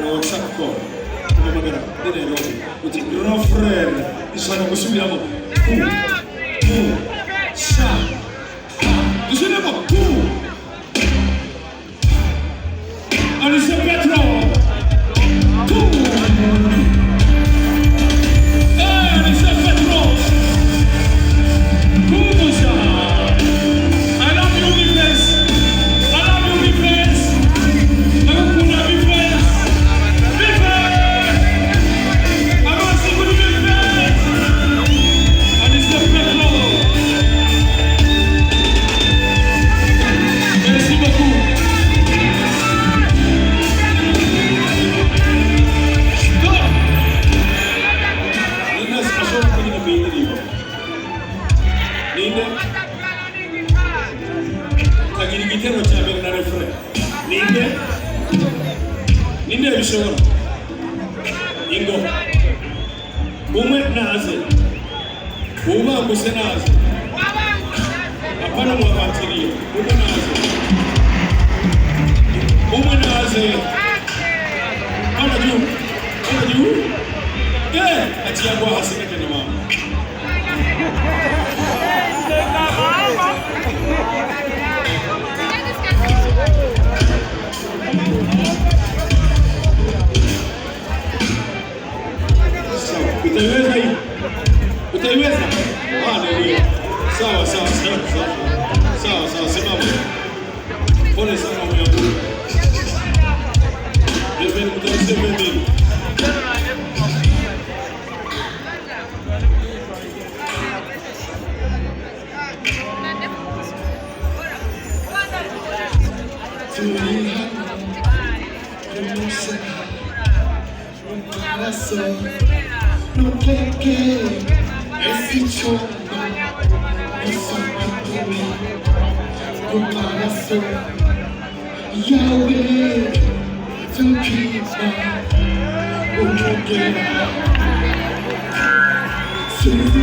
na WhatsApp call. Kumamagara ndi Nairobi. Uti grand frère ishaka gusubiramo. Sha. Dusubiramo. Alisa Petro. Alisa Petro. Ninde bishobora ingo umwe naze ubanguse naze apana mwabatiriye umwe naze ana juu achiyagwa hasikake na mama Utaiweza hii? Utaiweza? Haleluya. Sawa, simama. Pole sana mwanangu. Bebe mtanisema mimi. No keke, esicho, esapatumi, AMARASO, YAWE, kukibuga, umugera, sisi